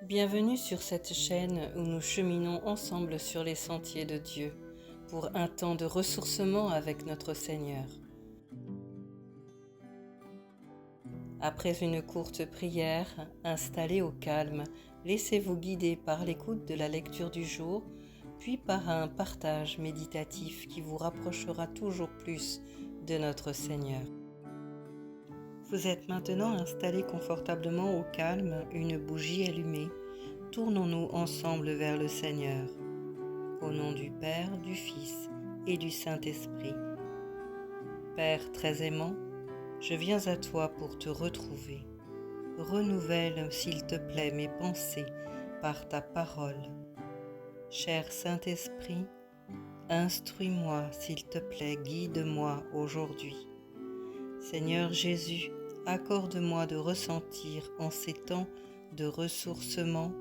Bienvenue sur cette chaîne où nous cheminons ensemble sur les sentiers de Dieu pour un temps de ressourcement avec notre Seigneur. Après une courte prière, installée au calme, laissez-vous guider par l'écoute de la lecture du jour, puis par un partage méditatif qui vous rapprochera toujours plus de notre Seigneur. Vous êtes maintenant installé confortablement au calme, une bougie allumée. Tournons-nous ensemble vers le Seigneur. Au nom du Père, du Fils et du Saint-Esprit. Père très aimant, je viens à toi pour te retrouver. Renouvelle, s'il te plaît, mes pensées par ta parole. Cher Saint-Esprit, instruis-moi, s'il te plaît, guide-moi aujourd'hui. Seigneur Jésus, accorde-moi de ressentir en ces temps de ressourcement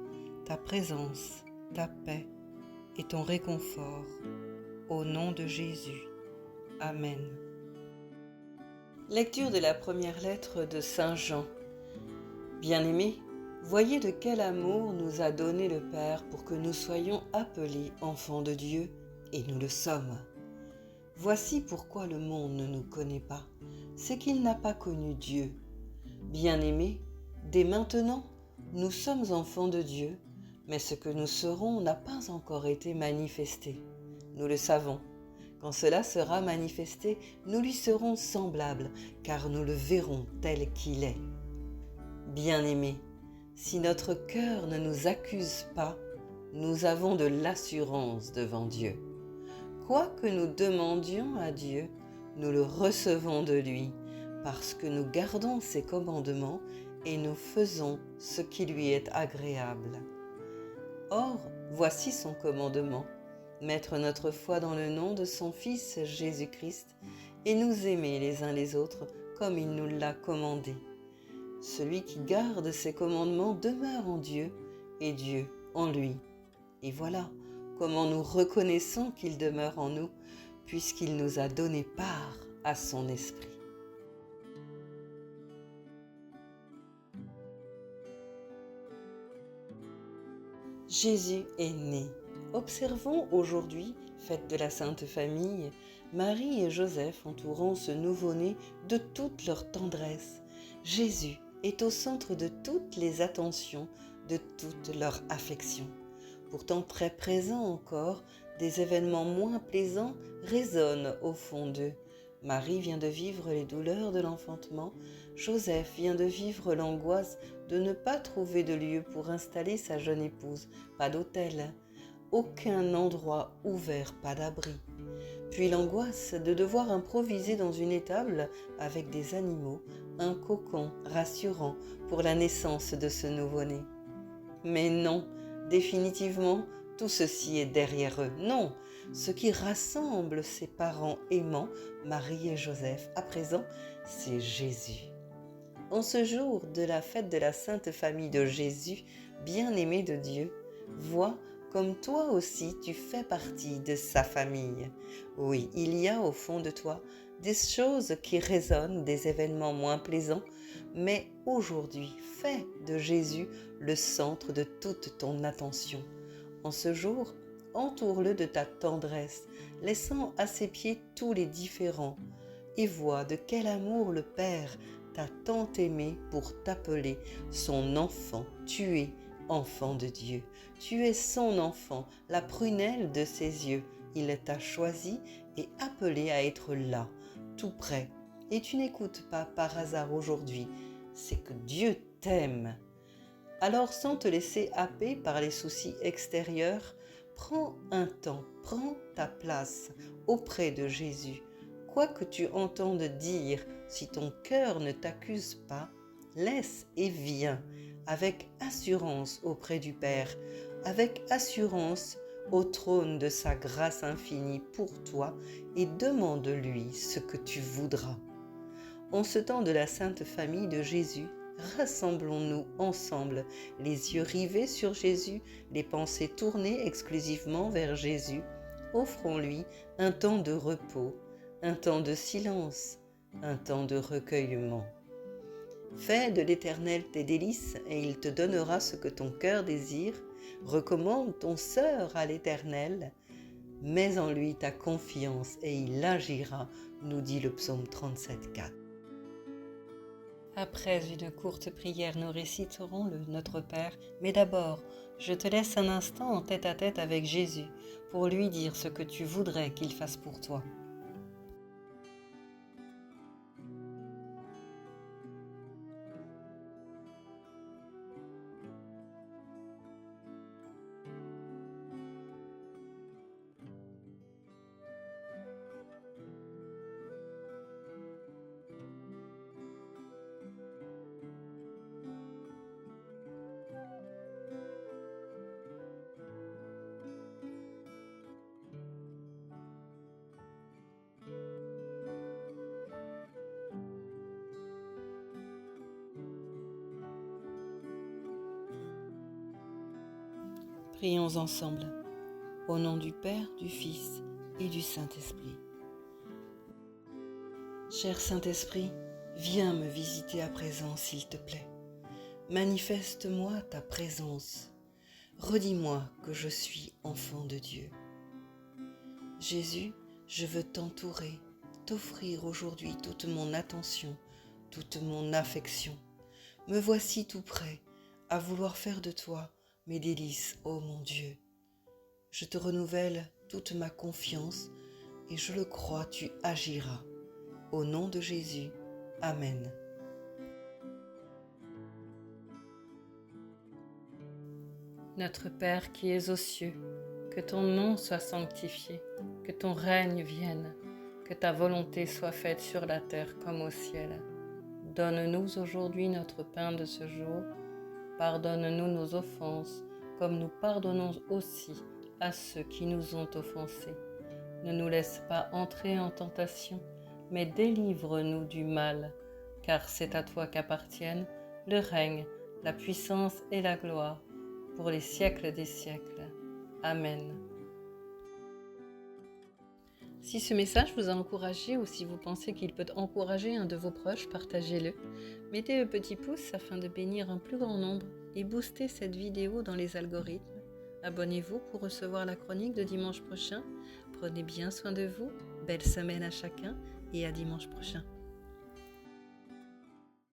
ta présence, ta paix et ton réconfort. Au nom de Jésus. Amen. Lecture de la première lettre de Saint Jean. Bien-aimés, voyez de quel amour nous a donné le Père pour que nous soyons appelés enfants de Dieu, et nous le sommes. Voici pourquoi le monde ne nous connaît pas, c'est qu'il n'a pas connu Dieu. Bien-aimés, dès maintenant, nous sommes enfants de Dieu, mais ce que nous serons n'a pas encore été manifesté. Nous le savons. Quand cela sera manifesté, nous lui serons semblables, car nous le verrons tel qu'il est. Bien-aimés, si notre cœur ne nous accuse pas, nous avons de l'assurance devant Dieu. Quoi que nous demandions à Dieu, nous le recevons de lui, parce que nous gardons ses commandements et nous faisons ce qui lui est agréable. Or, voici son commandement, mettre notre foi dans le nom de son Fils Jésus-Christ et nous aimer les uns les autres comme il nous l'a commandé. Celui qui garde ses commandements demeure en Dieu et Dieu en lui. Et voilà comment nous reconnaissons qu'il demeure en nous, puisqu'il nous a donné part à son esprit. Jésus est né. Observons aujourd'hui, fête de la Sainte Famille, Marie et Joseph entourant ce nouveau-né de toute leur tendresse. Jésus est au centre de toutes les attentions, de toute leur affection. Pourtant très présents encore, des événements moins plaisants résonnent au fond d'eux. Marie vient de vivre les douleurs de l'enfantement, Joseph vient de vivre l'angoisse de ne pas trouver de lieu pour installer sa jeune épouse, pas d'autel, aucun endroit ouvert, pas d'abri. Puis l'angoisse de devoir improviser dans une étable avec des animaux, un cocon rassurant pour la naissance de ce nouveau-né. Mais non, définitivement, tout ceci est derrière eux. Non, ce qui rassemble ces parents aimants, Marie et Joseph, à présent, c'est Jésus. En ce jour de la fête de la Sainte Famille de Jésus, bien-aimé de Dieu, vois comme toi aussi tu fais partie de sa famille. Oui, il y a au fond de toi des choses qui résonnent, des événements moins plaisants, mais aujourd'hui, fais de Jésus le centre de toute ton attention. En ce jour, entoure-le de ta tendresse, laissant à ses pieds tous les différends, et vois de quel amour le Père t'a tant aimé pour t'appeler son enfant. Tu es enfant de Dieu. Tu es son enfant, la prunelle de ses yeux. Il t'a choisi et appelé à être là, tout près. Et tu n'écoutes pas par hasard aujourd'hui, c'est que Dieu t'aime. Alors, sans te laisser happer par les soucis extérieurs, prends un temps, prends ta place auprès de Jésus. Quoi que tu entendes dire, si ton cœur ne t'accuse pas, laisse et viens avec assurance auprès du Père, avec assurance au trône de sa grâce infinie pour toi et demande-lui ce que tu voudras. En ce temps de la Sainte Famille de Jésus, rassemblons-nous ensemble, les yeux rivés sur Jésus, les pensées tournées exclusivement vers Jésus. Offrons-lui un temps de repos, un temps de silence, un temps de recueillement. Fais de l'Éternel tes délices et il te donnera ce que ton cœur désire. Recommande ton sœur à l'Éternel. Mets en lui ta confiance et il agira, nous dit le psaume 37,4. Après une courte prière, nous réciterons le Notre Père, mais d'abord, je te laisse un instant en tête-à-tête avec Jésus pour lui dire ce que tu voudrais qu'il fasse pour toi. Prions ensemble, au nom du Père, du Fils et du Saint-Esprit. Cher Saint-Esprit, viens me visiter à présent, s'il te plaît. Manifeste-moi ta présence. Redis-moi que je suis enfant de Dieu. Jésus, je veux t'entourer, t'offrir aujourd'hui toute mon attention, toute mon affection. Me voici tout prêt à vouloir faire de toi mes délices, ô mon Dieu. Je te renouvelle toute ma confiance et je le crois, tu agiras. Au nom de Jésus, Amen. Notre Père qui es aux cieux, que ton nom soit sanctifié, que ton règne vienne, que ta volonté soit faite sur la terre comme au ciel. Donne-nous aujourd'hui notre pain de ce jour. Pardonne-nous nos offenses, comme nous pardonnons aussi à ceux qui nous ont offensés. Ne nous laisse pas entrer en tentation, mais délivre-nous du mal, car c'est à toi qu'appartiennent le règne, la puissance et la gloire, pour les siècles des siècles. Amen. Si ce message vous a encouragé ou si vous pensez qu'il peut encourager un de vos proches, partagez-le. Mettez le petit pouce afin de bénir un plus grand nombre et booster cette vidéo dans les algorithmes. Abonnez-vous pour recevoir la chronique de dimanche prochain. Prenez bien soin de vous. Belle semaine à chacun et à dimanche prochain.